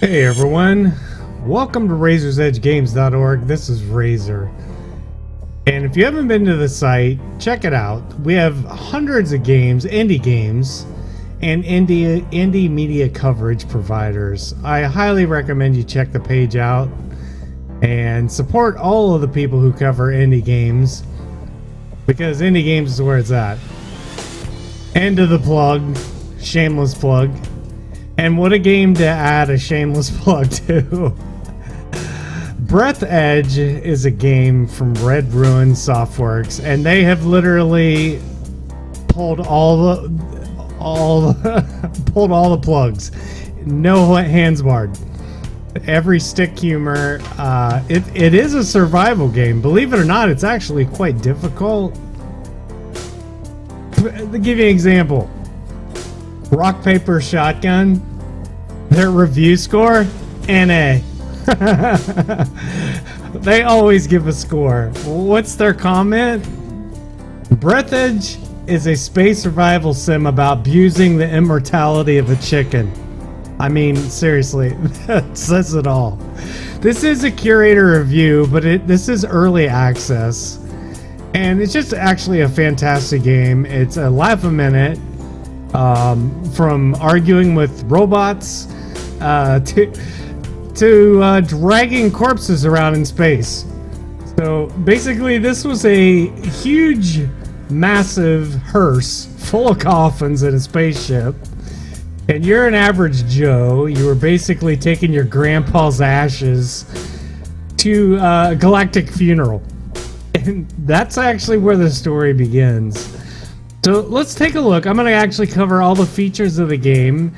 Hey everyone, welcome to Razor'sEdgeGames.org. This is Razor. And if you haven't been to the site, check it out. We have hundreds of games, and indie media coverage providers. I highly recommend you check the page out and support all of the people who cover indie games, because indie games is where it's at. End of the plug, shameless plug. And what a game to add a shameless plug to. Breathedge is a game from Red Ruin Softworks, and they have literally pulled all the plugs. No hands barred. Every stick humor. It is a survival game. Believe it or not, it's actually quite difficult. To give you an example. Rock, paper, shotgun. Their review score, NA. They always give a score. What's their comment? Breathedge is a space survival sim about abusing the immortality of a chicken. I mean, seriously, that says it all. This is a curator review, but this is early access. And it's just actually a fantastic game. It's a laugh a minute. From arguing with robots to dragging corpses around in space. So basically, this was a huge, massive hearse full of coffins in a spaceship. And you're an average Joe. You were basically taking your grandpa's ashes to a galactic funeral. And that's actually where the story begins. So let's take a look. I'm going to actually cover all the features of the game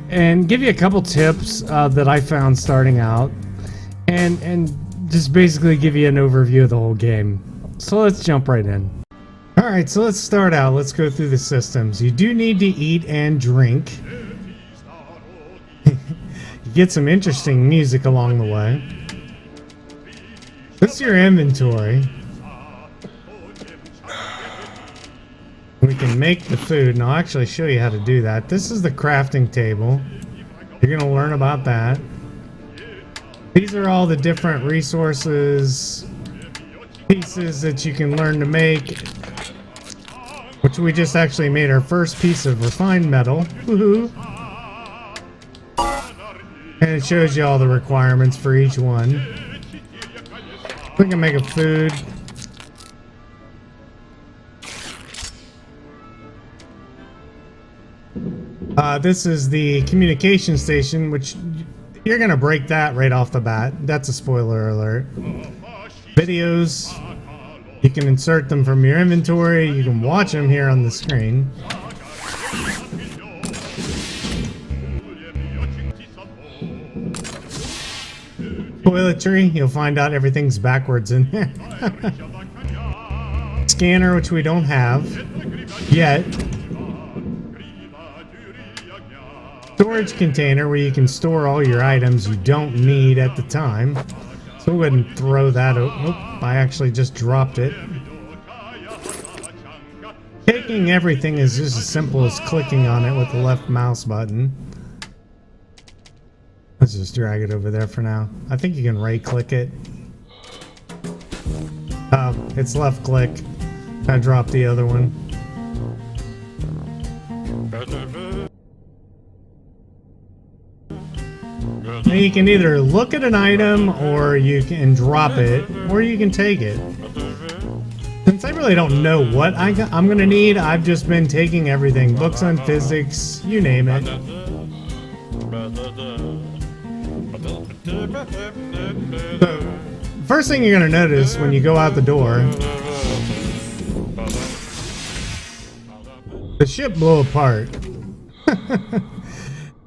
and give you a couple tips that I found starting out, and just basically give you an overview of the whole game. So let's jump right in. Alright, so let's start out. Let's go through the systems. You do need to eat and drink. You get some interesting music along the way. This is your inventory. We can make the food, and I'll actually show you how to do that. This is the crafting table. You're going to learn about that. These are all the different resources, pieces that you can learn to make, which we just actually made our first piece of refined metal. Woohoo! And it shows you all the requirements for each one. We can make a food. This is the communication station, which you're going to break that right off the bat. That's a spoiler alert. Videos, you can insert them from your inventory. You can watch them here on the screen. Toiletry, you'll find out everything's backwards in there. Scanner, which we don't have yet. Storage container where you can store all your items you don't need at the time. So we'll go ahead and throw that out. Oh, I actually just dropped it. Taking everything is just as simple as clicking on it with the left mouse button. Let's just drag it over there for now. I think you can right click it. It's left click. I dropped the other one. Now you can either look at an item, or you can drop it, or you can take it. Since I really don't know what I'm going to need, I've just been taking everything. Books on physics, you name it. So, first thing you're going to notice when you go out the door, the ship blew apart.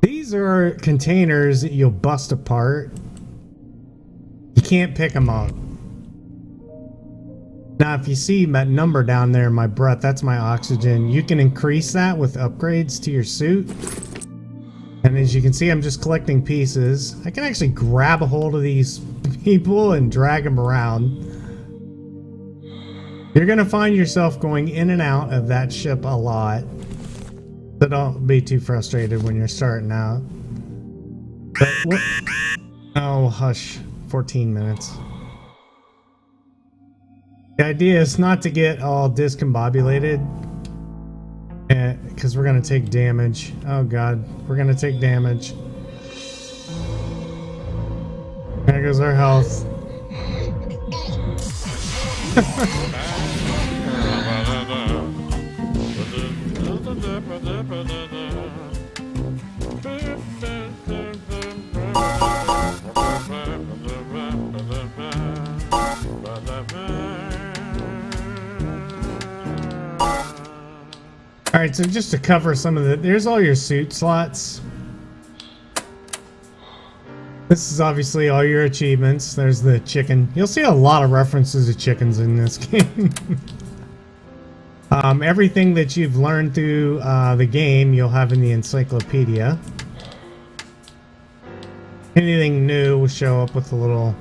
These are containers that you'll bust apart. You can't pick them up. Now, if you see that number down there in my breath, that's my oxygen. You can increase that with upgrades to your suit. And as you can see, I'm just collecting pieces. I can actually grab a hold of these people and drag them around. You're going to find yourself going in and out of that ship a lot. So don't be too frustrated when you're starting out. But what? Oh, hush. 14 minutes. The idea is not to get all discombobulated. Because we're going to take damage. Oh, God. We're going to take damage. There goes our health. Alright, so just to cover some of the... There's all your suit slots. This is obviously all your achievements. There's the chicken. You'll see a lot of references to chickens in this game. Everything that you've learned through the game, you'll have in the encyclopedia. Anything new will show up with a little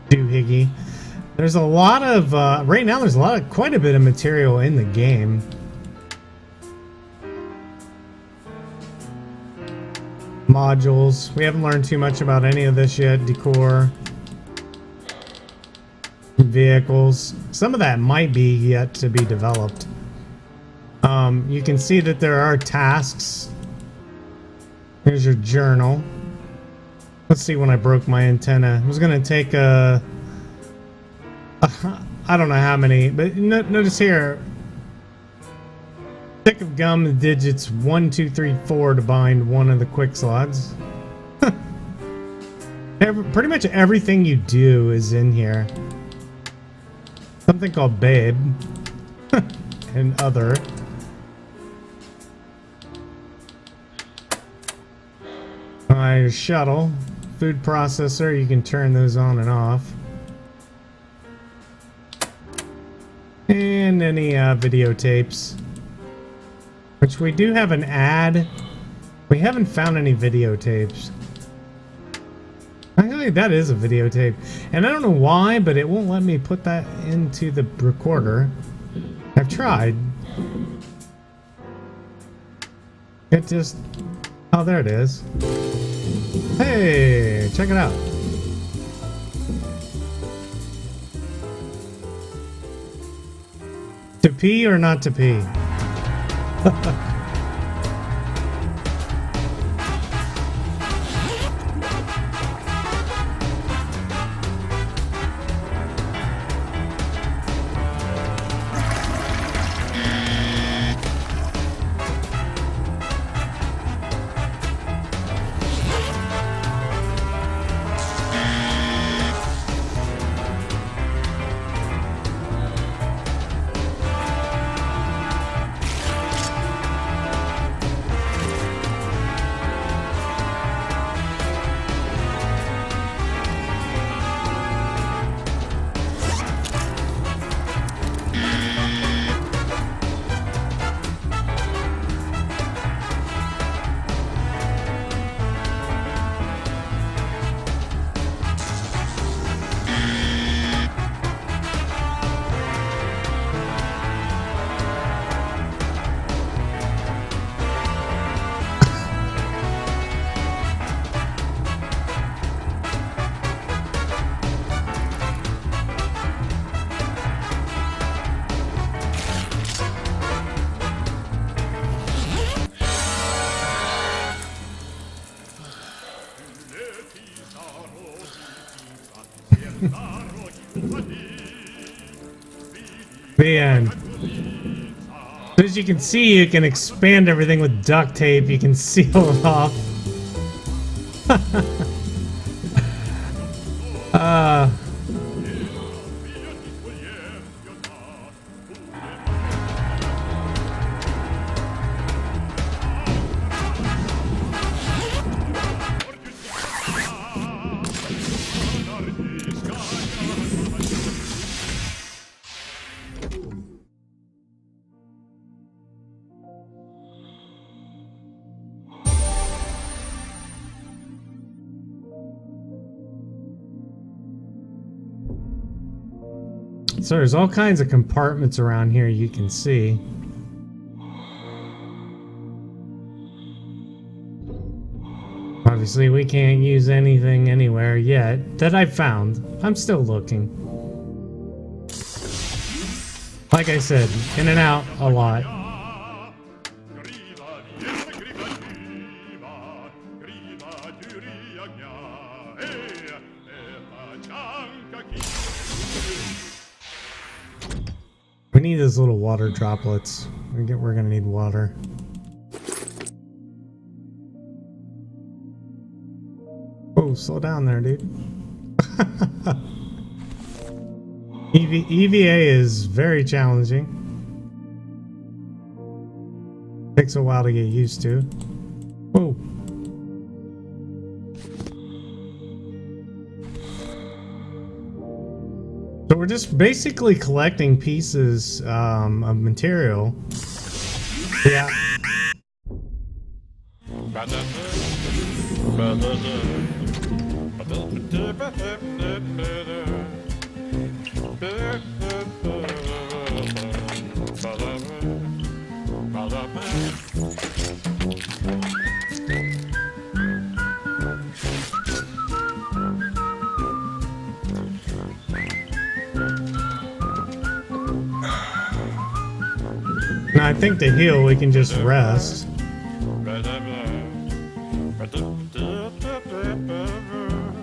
doohickey. There's a lot of, right now there's quite a bit of material in the game. Modules. We haven't learned too much about any of this yet. Decor. Vehicles. Some of that might be yet to be developed. You can see that there are tasks. Here's your journal. Let's see when I broke my antenna. I was going to take a... I don't know how many, but notice here. Stick of gum, the digits 1, 2, 3, 4 to bind one of the quick slots. Pretty much everything you do is in here. Something called Babe. And other. Your shuttle. Food processor, you can turn those on and off. And any videotapes. Which we do have an ad. We haven't found any videotapes. Actually, that is a videotape. And I don't know why, but it won't let me put that into the recorder. I've tried. It just... Oh, there it is. Hey, check it out. To pee or not to pee? The end. As you can see, you can expand everything with duct tape. You can seal it off. So there's all kinds of compartments around here you can see. Obviously, we can't use anything anywhere yet that I've found. I'm still looking. Like I said, in and out a lot. We need those little water droplets. We're gonna need water. Oh, slow down there, dude. EVA is very challenging. Takes a while to get used to. Whoa. So we're just basically collecting pieces of material. Yeah. Now I think to heal we can just rest.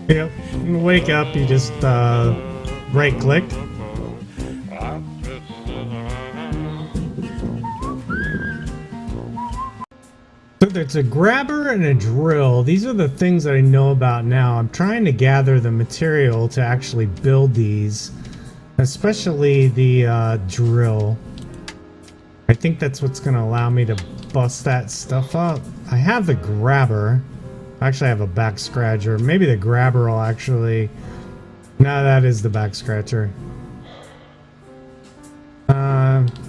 Yep, you wake up, you just right click. So there's a grabber and a drill. These are the things that I know about now. I'm trying to gather the material to actually build these, especially the drill. I think that's what's going to allow me to bust that stuff up. I have the grabber. Actually, I have a back scratcher. Maybe the grabber will actually... No, that is the back scratcher.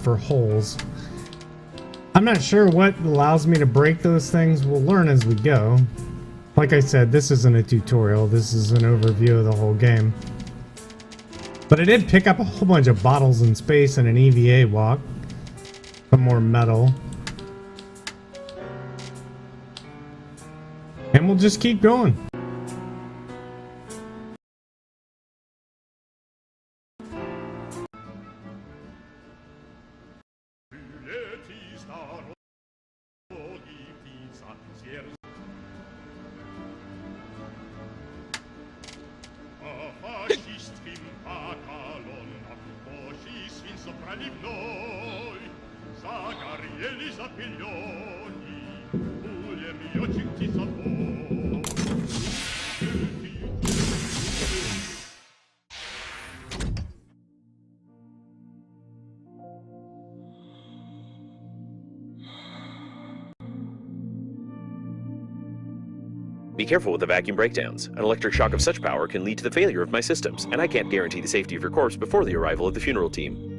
For holes. I'm not sure what allows me to break those things. We'll learn as we go. Like I said, this isn't a tutorial. This is an overview of the whole game. But I did pick up a whole bunch of bottles in space and an EVA walk. Some more metal. And we'll just keep going. Be careful with the vacuum breakdowns. An electric shock of such power can lead to the failure of my systems, and I can't guarantee the safety of your corpse before the arrival of the funeral team.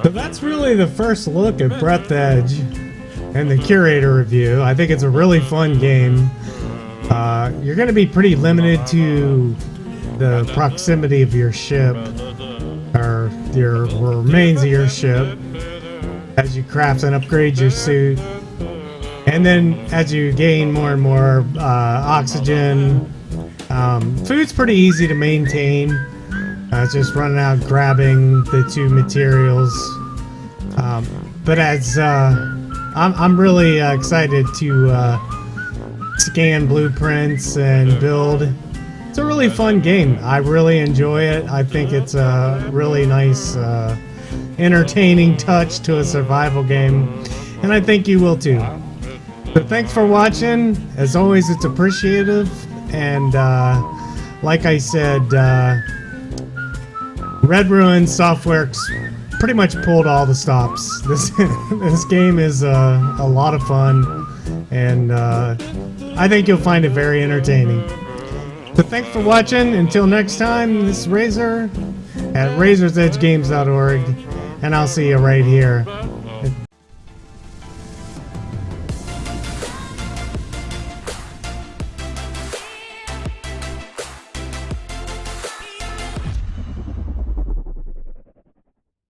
So that's really the first look at Breathedge and the Curator review. I think it's a really fun game. You're going to be pretty limited to the proximity of your ship, or your remains of your ship, as you craft and upgrade your suit. And then as you gain more and more oxygen, food's pretty easy to maintain. It's just running out grabbing the two materials. But as I'm really excited to scan blueprints and build. It's a really fun game. I really enjoy it. I think it's a really nice, entertaining touch to a survival game, and I think you will too. So thanks for watching. As always, it's appreciative, and like I said, Red Ruin Softworks pretty much pulled all the stops. This game is a lot of fun, and I think you'll find it very entertaining. So thanks for watching. Until next time, this is Razor at razorsedgegames.org, and I'll see you right here.